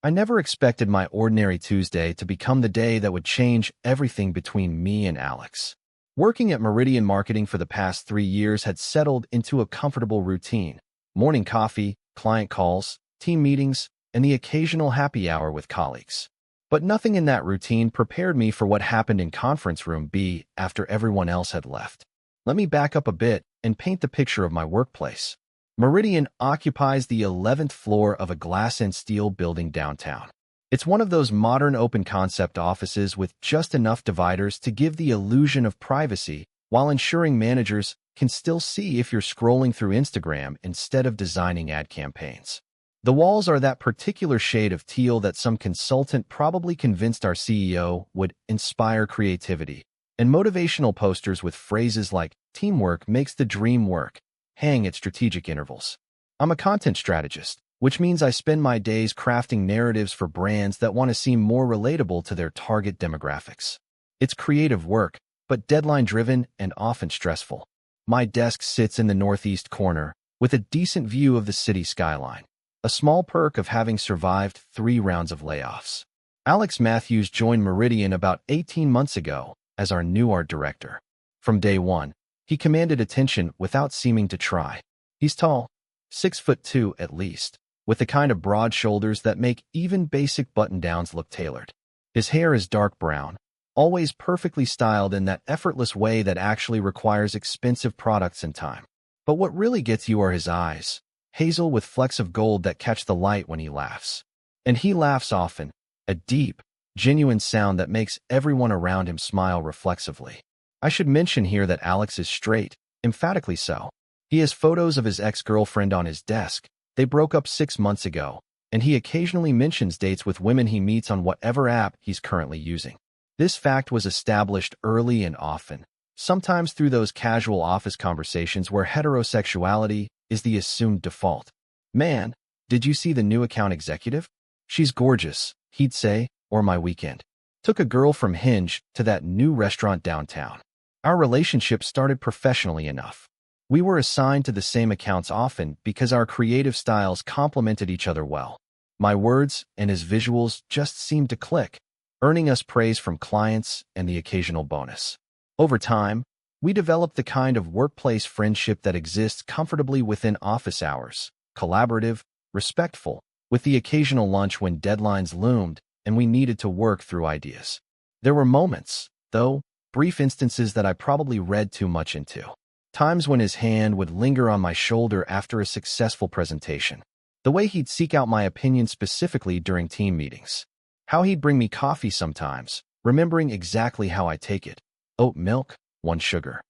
I never expected my ordinary Tuesday to become the day that would change everything between me and Alex. Working at Meridian Marketing for the past 3 years had settled into a comfortable routine. Morning coffee, client calls, team meetings, and the occasional happy hour with colleagues. But nothing in that routine prepared me for what happened in Conference Room B after everyone else had left. Let me back up a bit and paint the picture of my workplace. Meridian occupies the 11th floor of a glass and steel building downtown. It's one of those modern open-concept offices with just enough dividers to give the illusion of privacy while ensuring managers can still see if you're scrolling through Instagram instead of designing ad campaigns. The walls are that particular shade of teal that some consultant probably convinced our CEO would inspire creativity, and motivational posters with phrases like "teamwork makes the dream work" hang at strategic intervals. I'm a content strategist, which means I spend my days crafting narratives for brands that want to seem more relatable to their target demographics. It's creative work, but deadline-driven and often stressful. My desk sits in the northeast corner, with a decent view of the city skyline, a small perk of having survived 3 rounds of layoffs. Alex Matthews joined Meridian about 18 months ago as our new art director. From day one, he commanded attention without seeming to try. He's tall, 6'2" at least, with the kind of broad shoulders that make even basic button-downs look tailored. His hair is dark brown, always perfectly styled in that effortless way that actually requires expensive products and time. But what really gets you are his eyes, hazel with flecks of gold that catch the light when he laughs. And he laughs often, a deep, genuine sound that makes everyone around him smile reflexively. I should mention here that Alex is straight, emphatically so. He has photos of his ex-girlfriend on his desk. They broke up 6 months ago, and he occasionally mentions dates with women he meets on whatever app he's currently using. This fact was established early and often, sometimes through those casual office conversations where heterosexuality is the assumed default. "Man, did you see the new account executive? She's gorgeous," he'd say, or "my weekend took a girl from Hinge to that new restaurant downtown." Our relationship started professionally enough. We were assigned to the same accounts often because our creative styles complemented each other well. My words and his visuals just seemed to click, earning us praise from clients and the occasional bonus. Over time, we developed the kind of workplace friendship that exists comfortably within office hours, collaborative, respectful, with the occasional lunch when deadlines loomed and we needed to work through ideas. There were moments, though, brief instances that I probably read too much into. Times when his hand would linger on my shoulder after a successful presentation. The way he'd seek out my opinion specifically during team meetings. How he'd bring me coffee sometimes, remembering exactly how I take it. Oat milk, 1 sugar.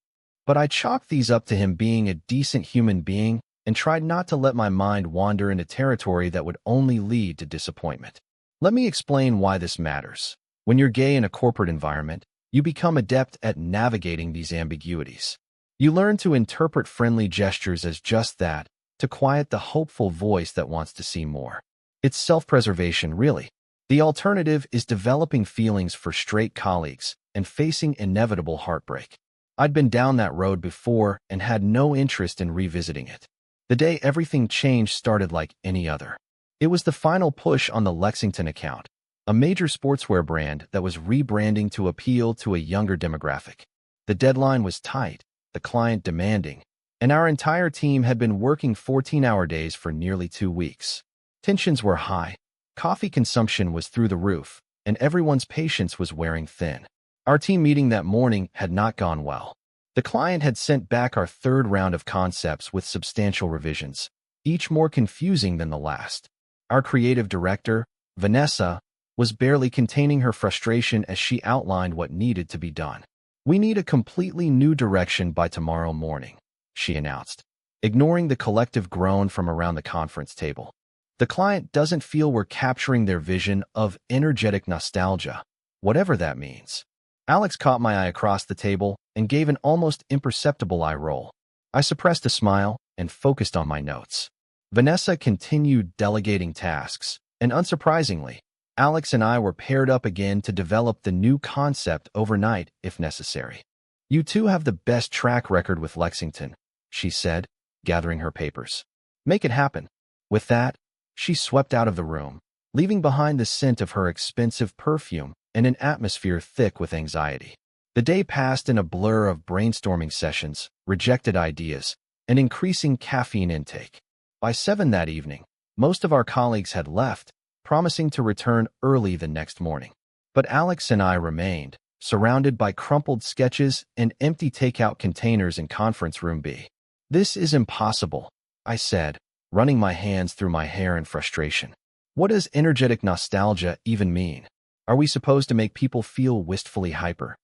But I chalked these up to him being a decent human being and tried not to let my mind wander into territory that would only lead to disappointment. Let me explain why this matters. When you're gay in a corporate environment, you become adept at navigating these ambiguities. You learn to interpret friendly gestures as just that, to quiet the hopeful voice that wants to see more. It's self-preservation, really. The alternative is developing feelings for straight colleagues and facing inevitable heartbreak. I'd been down that road before and had no interest in revisiting it. The day everything changed started like any other. It was the final push on the Lexington account, a major sportswear brand that was rebranding to appeal to a younger demographic. The deadline was tight, the client demanding, and our entire team had been working 14-hour days for nearly 2 weeks. Tensions were high, coffee consumption was through the roof, and everyone's patience was wearing thin. Our team meeting that morning had not gone well. The client had sent back our 3rd round of concepts with substantial revisions, each more confusing than the last. Our creative director, Vanessa, was barely containing her frustration as she outlined what needed to be done. "We need a completely new direction by tomorrow morning," she announced, ignoring the collective groan from around the conference table. "The client doesn't feel we're capturing their vision of energetic nostalgia, whatever that means." Alex caught my eye across the table and gave an almost imperceptible eye roll. I suppressed a smile and focused on my notes. Vanessa continued delegating tasks, and unsurprisingly, Alex and I were paired up again to develop the new concept overnight if necessary. "You two have the best track record with Lexington," she said, gathering her papers. "Make it happen." With that, she swept out of the room, leaving behind the scent of her expensive perfume and an atmosphere thick with anxiety. The day passed in a blur of brainstorming sessions, rejected ideas, and increasing caffeine intake. By 7 that evening, most of our colleagues had left, promising to return early the next morning. But Alex and I remained, surrounded by crumpled sketches and empty takeout containers in Conference Room B. "This is impossible," I said, running my hands through my hair in frustration. "What does energetic nostalgia even mean? Are we supposed to make people feel wistfully hyper?"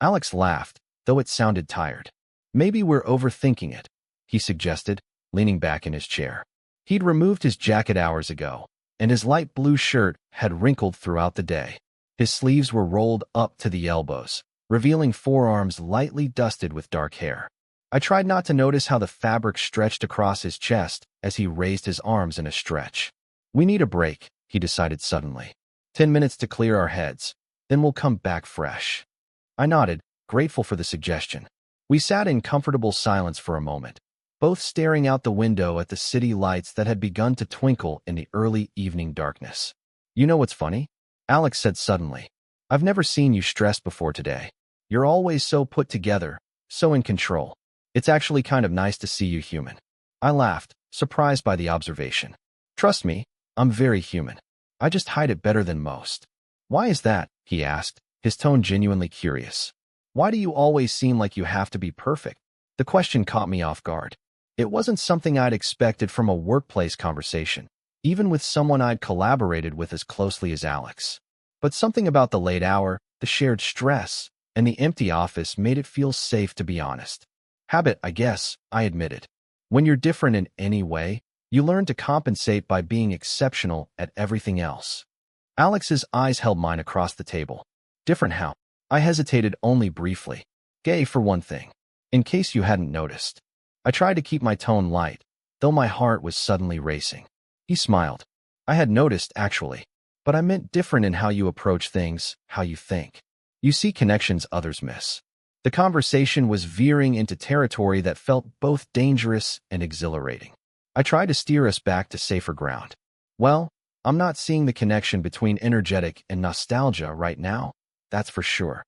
Alex laughed, though it sounded tired. "Maybe we're overthinking it," he suggested, leaning back in his chair. He'd removed his jacket hours ago, and his light blue shirt had wrinkled throughout the day. His sleeves were rolled up to the elbows, revealing forearms lightly dusted with dark hair. I tried not to notice how the fabric stretched across his chest as he raised his arms in a stretch. "We need a break," he decided suddenly. 10 minutes to clear our heads, then we'll come back fresh." I nodded, grateful for the suggestion. We sat in comfortable silence for a moment, both staring out the window at the city lights that had begun to twinkle in the early evening darkness. "You know what's funny?" Alex said suddenly. "I've never seen you stressed before today. You're always so put together, so in control. It's actually kind of nice to see you human." I laughed, surprised by the observation. "Trust me, I'm very human. I just hide it better than most." "Why is that?" he asked, his tone genuinely curious. "Why do you always seem like you have to be perfect?" The question caught me off guard. It wasn't something I'd expected from a workplace conversation, even with someone I'd collaborated with as closely as Alex. But something about the late hour, the shared stress, and the empty office made it feel safe to be honest. "Habit, I guess," I admitted. "When you're different in any way, you learn to compensate by being exceptional at everything else." Alex's eyes held mine across the table. "Different how?" I hesitated only briefly. "Gay, for one thing. In case you hadn't noticed." I tried to keep my tone light, though my heart was suddenly racing. He smiled. "I had noticed, actually. But I meant different in how you approach things, how you think. You see connections others miss." The conversation was veering into territory that felt both dangerous and exhilarating. I tried to steer us back to safer ground. "Well, I'm not seeing the connection between energetic and nostalgia right now, that's for sure."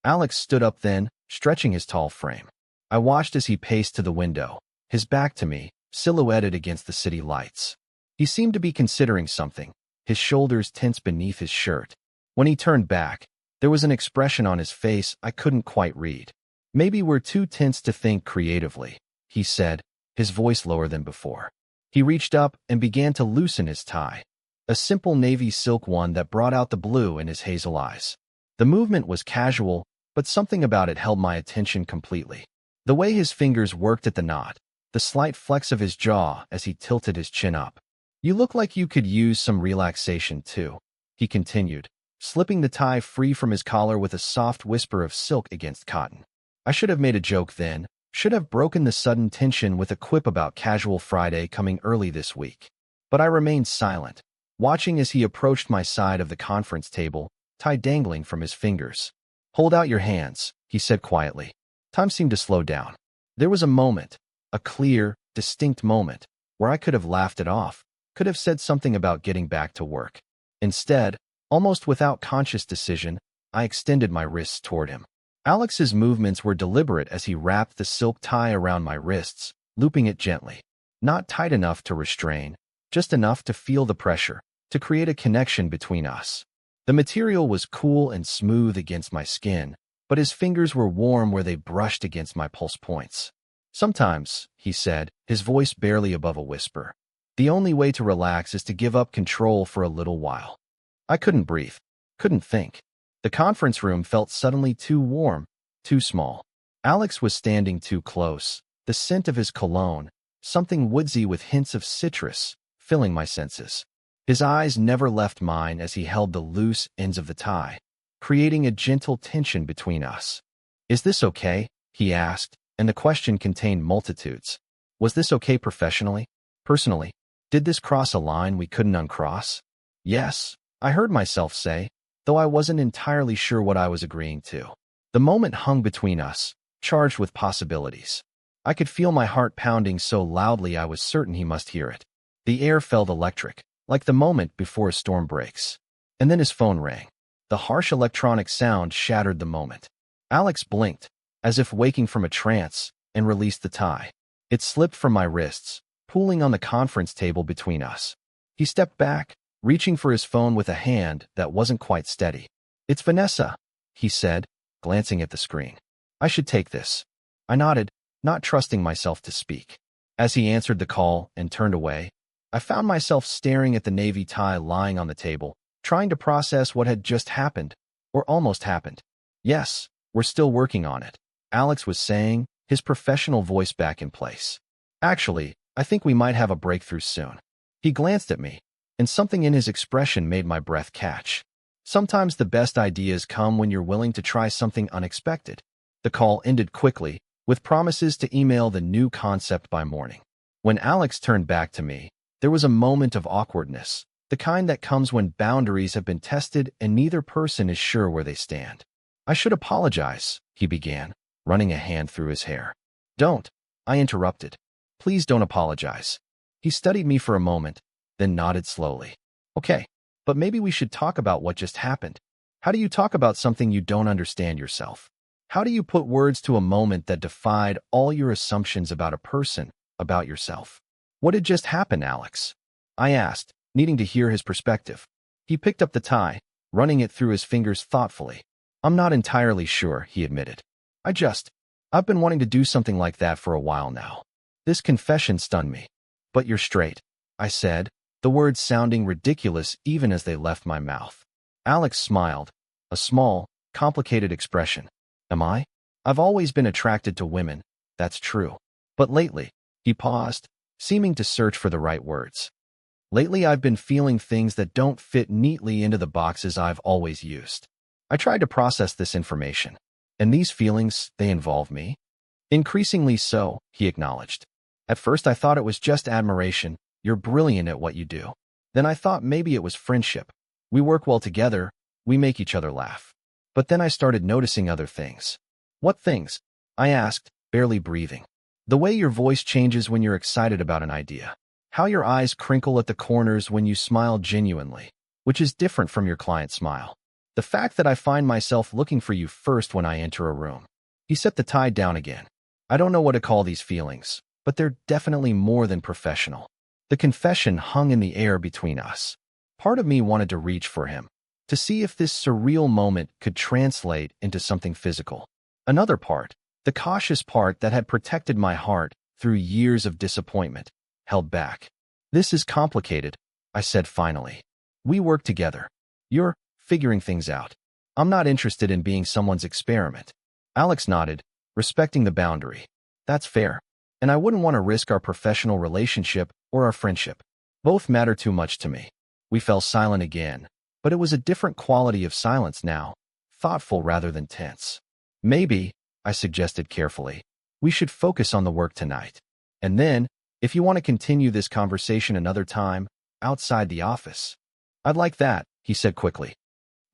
Alex stood up then, stretching his tall frame. I watched as he paced to the window, his back to me, silhouetted against the city lights. He seemed to be considering something, his shoulders tense beneath his shirt. When he turned back, there was an expression on his face I couldn't quite read. "Maybe we're too tense to think creatively," he said, his voice lower than before. He reached up and began to loosen his tie, a simple navy silk one that brought out the blue in his hazel eyes. The movement was casual, but something about it held my attention completely. The way his fingers worked at the knot, the slight flex of his jaw as he tilted his chin up. "You look like you could use some relaxation too," he continued, slipping the tie free from his collar with a soft whisper of silk against cotton. I should have made a joke then, should have broken the sudden tension with a quip about casual Friday coming early this week. But I remained silent, watching as he approached my side of the conference table, tie dangling from his fingers. "Hold out your hands," he said quietly. Time seemed to slow down. There was a moment, a clear, distinct moment, where I could have laughed it off, could have said something about getting back to work. Instead, almost without conscious decision, I extended my wrists toward him. Alex's movements were deliberate as he wrapped the silk tie around my wrists, looping it gently. Not tight enough to restrain, just enough to feel the pressure, to create a connection between us. The material was cool and smooth against my skin, but his fingers were warm where they brushed against my pulse points. "Sometimes," he said, his voice barely above a whisper, "the only way to relax is to give up control for a little while." I couldn't breathe, couldn't think. The conference room felt suddenly too warm, too small. Alex was standing too close, the scent of his cologne, something woodsy with hints of citrus, filling my senses. His eyes never left mine as he held the loose ends of the tie, creating a gentle tension between us. "Is this okay?" he asked, and the question contained multitudes. Was this okay professionally? Personally? Did this cross a line we couldn't uncross? "Yes," I heard myself say, though I wasn't entirely sure what I was agreeing to. The moment hung between us, charged with possibilities. I could feel my heart pounding so loudly I was certain he must hear it. The air felt electric, like the moment before a storm breaks. And then his phone rang. The harsh electronic sound shattered the moment. Alex blinked, as if waking from a trance, and released the tie. It slipped from my wrists, pooling on the conference table between us. He stepped back, reaching for his phone with a hand that wasn't quite steady. "It's Vanessa," he said, glancing at the screen. "I should take this." I nodded, not trusting myself to speak. As he answered the call and turned away, I found myself staring at the navy tie lying on the table, trying to process what had just happened, or almost happened. "Yes, we're still working on it," Alex was saying, his professional voice back in place. "Actually, I think we might have a breakthrough soon." He glanced at me, and something in his expression made my breath catch. Sometimes the best ideas come when you're willing to try something unexpected. The call ended quickly, with promises to email the new concept by morning. When Alex turned back to me, there was a moment of awkwardness, the kind that comes when boundaries have been tested and neither person is sure where they stand. "I should apologize," he began, running a hand through his hair. "Don't," I interrupted. "Please don't apologize." He studied me for a moment, then nodded slowly. "Okay, but maybe we should talk about what just happened. How do you talk about something you don't understand yourself? How do you put words to a moment that defied all your assumptions about a person, about yourself?" "What had just happened, Alex?" I asked, needing to hear his perspective. He picked up the tie, running it through his fingers thoughtfully. "I'm not entirely sure," he admitted. I've been wanting to do something like that for a while now." This confession stunned me. "But you're straight," I said, the words sounding ridiculous even as they left my mouth. Alex smiled, a small, complicated expression. "Am I? I've always been attracted to women, that's true. But lately," he paused, seeming to search for the right words. "Lately I've been feeling things that don't fit neatly into the boxes I've always used." I tried to process this information. "And these feelings, they involve me?" "Increasingly so," he acknowledged. "At first I thought it was just admiration. You're brilliant at what you do. Then I thought maybe it was friendship. We work well together, we make each other laugh. But then I started noticing other things." "What things?" I asked, barely breathing. "The way your voice changes when you're excited about an idea. How your eyes crinkle at the corners when you smile genuinely, which is different from your client's smile. The fact that I find myself looking for you first when I enter a room." He set the tie down again. "I don't know what to call these feelings, but they're definitely more than professional." The confession hung in the air between us. Part of me wanted to reach for him, to see if this surreal moment could translate into something physical. Another part, the cautious part that had protected my heart through years of disappointment, held back. "This is complicated," I said finally. "We work together. You're figuring things out. I'm not interested in being someone's experiment." Alex nodded, respecting the boundary. "That's fair. And I wouldn't want to risk our professional relationship or our friendship. Both matter too much to me." We fell silent again, but it was a different quality of silence now, thoughtful rather than tense. "Maybe," I suggested carefully, "we should focus on the work tonight. And then, if you want to continue this conversation another time, outside the office." "I'd like that," he said quickly.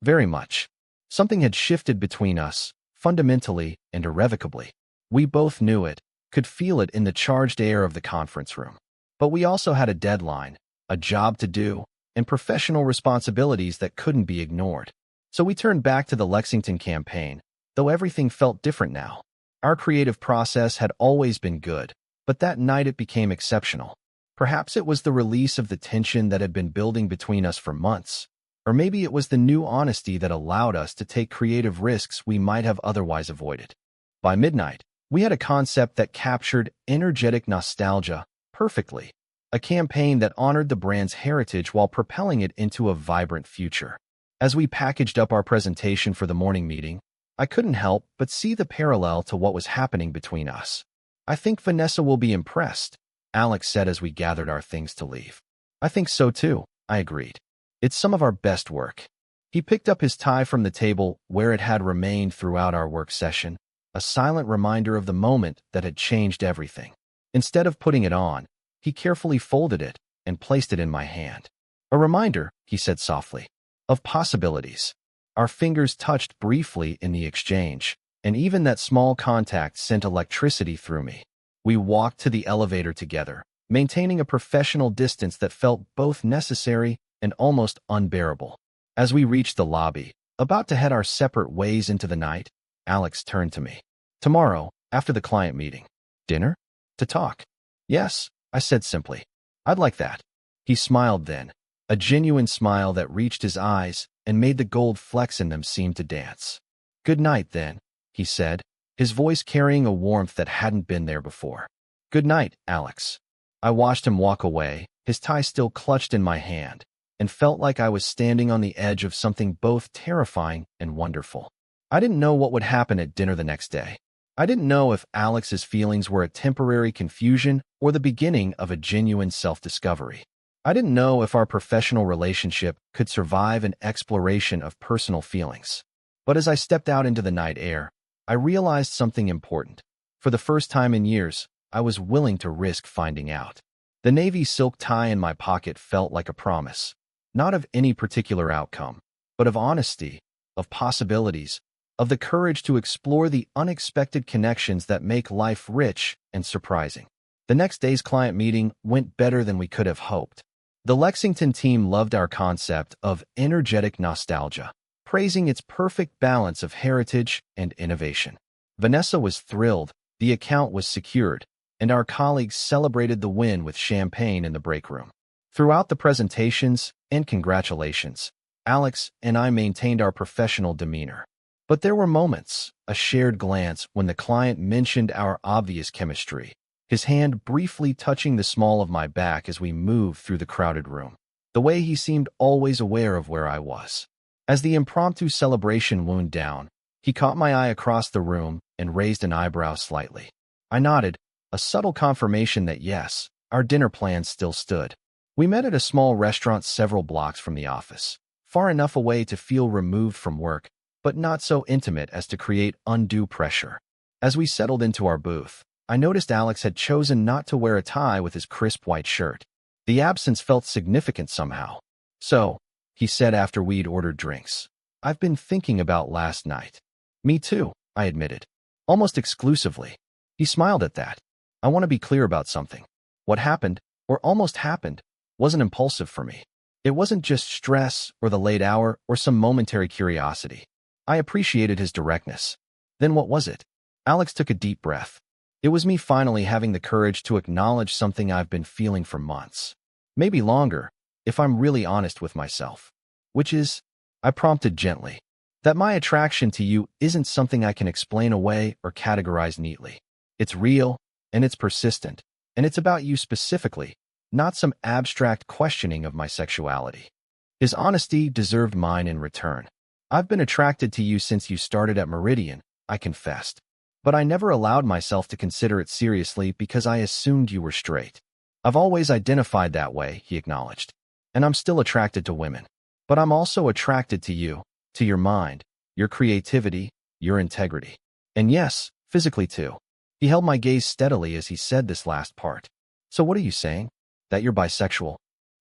"Very much." Something had shifted between us, fundamentally and irrevocably. We both knew it, could feel it in the charged air of the conference room. But we also had a deadline, a job to do, and professional responsibilities that couldn't be ignored. So we turned back to the Lexington campaign, though everything felt different now. Our creative process had always been good, but that night it became exceptional. Perhaps it was the release of the tension that had been building between us for months. Or maybe it was the new honesty that allowed us to take creative risks we might have otherwise avoided. By midnight, we had a concept that captured energetic nostalgia perfectly, a campaign that honored the brand's heritage while propelling it into a vibrant future. As we packaged up our presentation for the morning meeting, I couldn't help but see the parallel to what was happening between us. "I think Vanessa will be impressed," Alex said as we gathered our things to leave. "I think so too," I agreed. "It's some of our best work." He picked up his tie from the table where it had remained throughout our work session, a silent reminder of the moment that had changed everything. Instead of putting it on, he carefully folded it and placed it in my hand. "A reminder," he said softly, "of possibilities." Our fingers touched briefly in the exchange, and even that small contact sent electricity through me. We walked to the elevator together, maintaining a professional distance that felt both necessary and almost unbearable. As we reached the lobby, about to head our separate ways into the night, Alex turned to me. "Tomorrow, after the client meeting. Dinner? To talk." "Yes," I said simply. "I'd like that." He smiled then, a genuine smile that reached his eyes and made the gold flecks in them seem to dance. "Good night, then," he said, his voice carrying a warmth that hadn't been there before. "Good night, Alex." I watched him walk away, his tie still clutched in my hand, and felt like I was standing on the edge of something both terrifying and wonderful. I didn't know what would happen at dinner the next day. I didn't know if Alex's feelings were a temporary confusion or the beginning of a genuine self-discovery. I didn't know if our professional relationship could survive an exploration of personal feelings. But as I stepped out into the night air, I realized something important. For the first time in years, I was willing to risk finding out. The navy silk tie in my pocket felt like a promise, not of any particular outcome, but of honesty, of possibilities, of the courage to explore the unexpected connections that make life rich and surprising. The next day's client meeting went better than we could have hoped. The Lexington team loved our concept of energetic nostalgia, praising its perfect balance of heritage and innovation. Vanessa was thrilled, the account was secured, and our colleagues celebrated the win with champagne in the break room. Throughout the presentations and congratulations, Alex and I maintained our professional demeanor. But there were moments, a shared glance when the client mentioned our obvious chemistry, his hand briefly touching the small of my back as we moved through the crowded room, the way he seemed always aware of where I was. As the impromptu celebration wound down, he caught my eye across the room and raised an eyebrow slightly. I nodded, a subtle confirmation that yes, our dinner plans still stood. We met at a small restaurant several blocks from the office, far enough away to feel removed from work, but not so intimate as to create undue pressure. As we settled into our booth, I noticed Alex had chosen not to wear a tie with his crisp white shirt. The absence felt significant somehow. "So," he said after we'd ordered drinks, "I've been thinking about last night." "Me too," I admitted. "Almost exclusively." He smiled at that. "I want to be clear about something. What happened, or almost happened, wasn't impulsive for me. It wasn't just stress or the late hour or some momentary curiosity." I appreciated his directness. "Then what was it?" Alex took a deep breath. "It was me finally having the courage to acknowledge something I've been feeling for months. Maybe longer, if I'm really honest with myself. Which is," I prompted gently, "that my attraction to you isn't something I can explain away or categorize neatly. It's real, and it's persistent, and it's about you specifically, not some abstract questioning of my sexuality." His honesty deserved mine in return. "I've been attracted to you since you started at Meridian," I confessed. "But I never allowed myself to consider it seriously because I assumed you were straight." "I've always identified that way," he acknowledged. "And I'm still attracted to women. But I'm also attracted to you, to your mind, your creativity, your integrity. And yes, physically too." He held my gaze steadily as he said this last part. "So what are you saying? That you're bisexual?"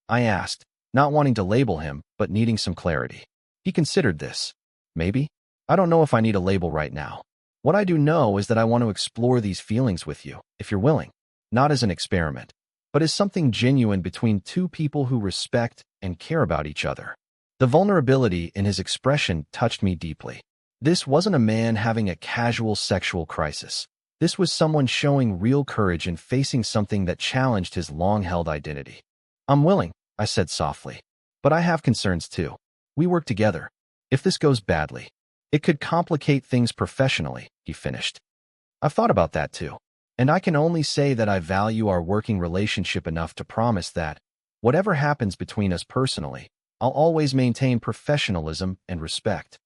I asked, not wanting to label him, but needing some clarity. He considered this. "Maybe. I don't know if I need a label right now. What I do know is that I want to explore these feelings with you, if you're willing. Not as an experiment, but as something genuine between two people who respect and care about each other." The vulnerability in his expression touched me deeply. This wasn't a man having a casual sexual crisis. This was someone showing real courage in facing something that challenged his long-held identity. "I'm willing," I said softly. "But I have concerns too. We work together. If this goes badly, it could complicate things professionally," he finished. "I've thought about that too. And I can only say that I value our working relationship enough to promise that, whatever happens between us personally, I'll always maintain professionalism and respect."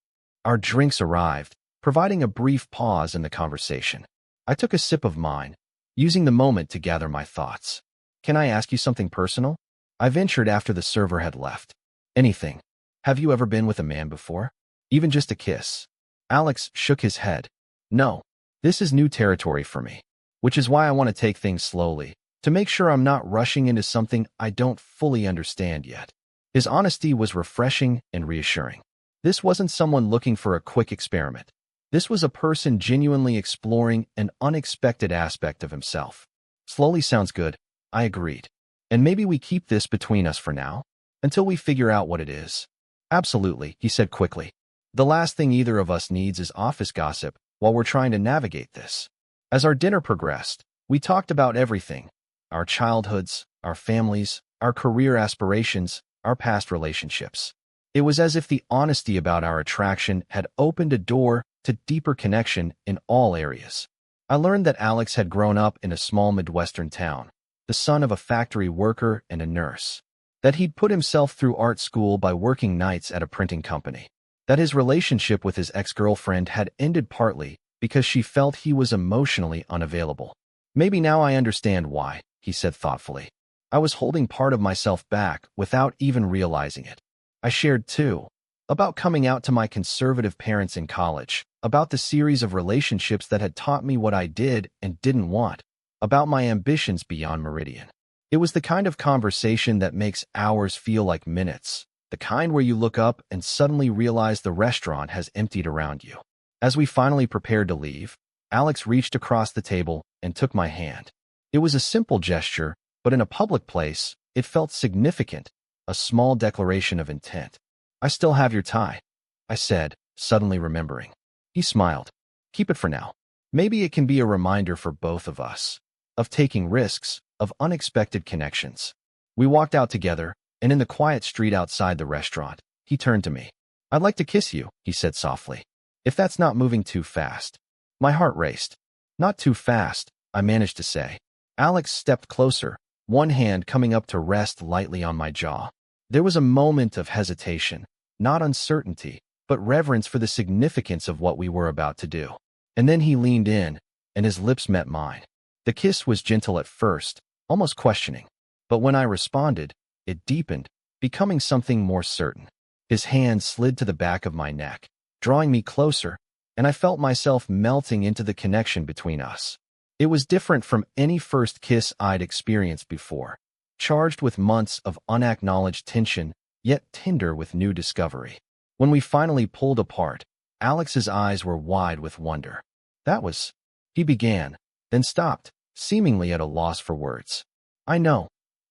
Our drinks arrived, providing a brief pause in the conversation. I took a sip of mine, using the moment to gather my thoughts. "Can I ask you something personal?" I ventured after the server had left. "Anything. Have you ever been with a man before? Even just a kiss?" Alex shook his head. "No, this is new territory for me, which is why I want to take things slowly, to make sure I'm not rushing into something I don't fully understand yet." His honesty was refreshing and reassuring. This wasn't someone looking for a quick experiment. This was a person genuinely exploring an unexpected aspect of himself. "Slowly sounds good," I agreed. And maybe we keep this between us for now, until we figure out what it is. Absolutely, he said quickly. The last thing either of us needs is office gossip while we're trying to navigate this. As our dinner progressed, we talked about everything: our childhoods, our families, our career aspirations, our past relationships. It was as if the honesty about our attraction had opened a door to deeper connection in all areas. I learned that Alex had grown up in a small Midwestern town, the son of a factory worker and a nurse. That he'd put himself through art school by working nights at a printing company. That his relationship with his ex-girlfriend had ended partly because she felt he was emotionally unavailable. Maybe now I understand why, he said thoughtfully. I was holding part of myself back without even realizing it. I shared, too, about coming out to my conservative parents in college, about the series of relationships that had taught me what I did and didn't want, about my ambitions beyond Meridian. It was the kind of conversation that makes hours feel like minutes, the kind where you look up and suddenly realize the restaurant has emptied around you. As we finally prepared to leave, Alex reached across the table and took my hand. It was a simple gesture, but in a public place, it felt significant, a small declaration of intent. I still have your tie, I said, suddenly remembering. He smiled. Keep it for now. Maybe it can be a reminder for both of us, of taking risks, of unexpected connections. We walked out together, and in the quiet street outside the restaurant, he turned to me. I'd like to kiss you, he said softly. If that's not moving too fast. My heart raced. Not too fast, I managed to say. Alex stepped closer, one hand coming up to rest lightly on my jaw. There was a moment of hesitation, not uncertainty, but reverence for the significance of what we were about to do. And then he leaned in, and his lips met mine. The kiss was gentle at first, almost questioning. But when I responded, it deepened, becoming something more certain. His hand slid to the back of my neck, drawing me closer, and I felt myself melting into the connection between us. It was different from any first kiss I'd experienced before, charged with months of unacknowledged tension, yet tender with new discovery. When we finally pulled apart, Alex's eyes were wide with wonder. That was, he began, then stopped, seemingly at a loss for words. I know,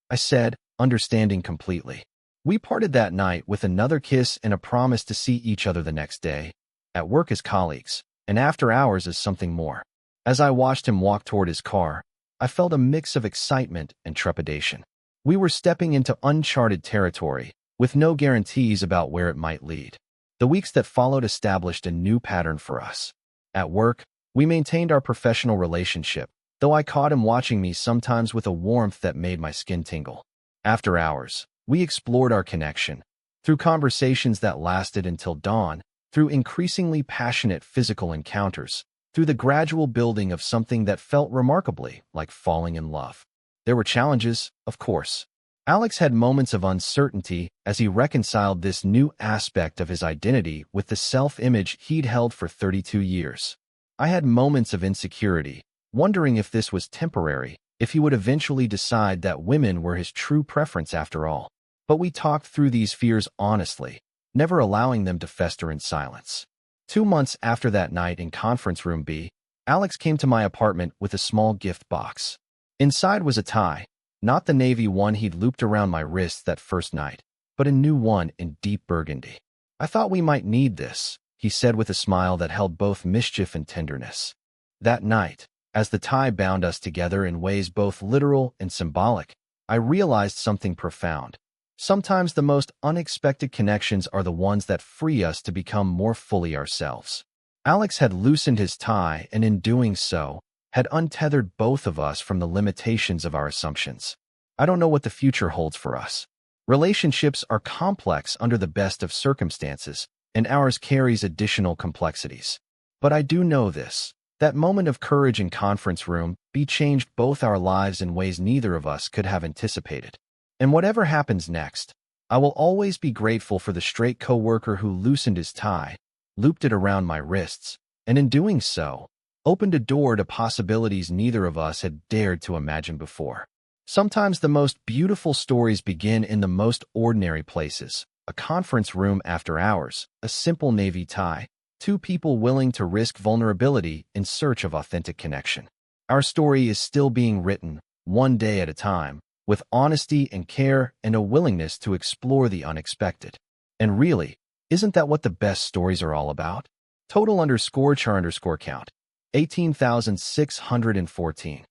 I said, understanding completely. We parted that night with another kiss and a promise to see each other the next day, at work as colleagues, and after hours as something more. As I watched him walk toward his car, I felt a mix of excitement and trepidation. We were stepping into uncharted territory, with no guarantees about where it might lead. The weeks that followed established a new pattern for us. At work, we maintained our professional relationship, though I caught him watching me sometimes with a warmth that made my skin tingle. After hours, we explored our connection, through conversations that lasted until dawn, through increasingly passionate physical encounters, through the gradual building of something that felt remarkably like falling in love. There were challenges, of course. Alex had moments of uncertainty as he reconciled this new aspect of his identity with the self-image he'd held for 32 years. I had moments of insecurity, wondering if this was temporary, if he would eventually decide that women were his true preference after all. But we talked through these fears honestly, never allowing them to fester in silence. 2 months after that night in Conference Room B, Alex came to my apartment with a small gift box. Inside was a tie, not the navy one he'd looped around my wrist that first night, but a new one in deep burgundy. I thought we might need this, he said with a smile that held both mischief and tenderness. That night, as the tie bound us together in ways both literal and symbolic, I realized something profound. Sometimes the most unexpected connections are the ones that free us to become more fully ourselves. Alex had loosened his tie and in doing so, had untethered both of us from the limitations of our assumptions. I don't know what the future holds for us. Relationships are complex under the best of circumstances, and ours carries additional complexities. But I do know this. That moment of courage in Conference Room B changed both our lives in ways neither of us could have anticipated. And whatever happens next, I will always be grateful for the straight coworker who loosened his tie, looped it around my wrists, and in doing so, opened a door to possibilities neither of us had dared to imagine before. Sometimes the most beautiful stories begin in the most ordinary places: a conference room after hours, a simple navy tie, two people willing to risk vulnerability in search of authentic connection. Our story is still being written, one day at a time, with honesty and care and a willingness to explore the unexpected. And really, isn't that what the best stories are all about? Total_char_count, 18,614.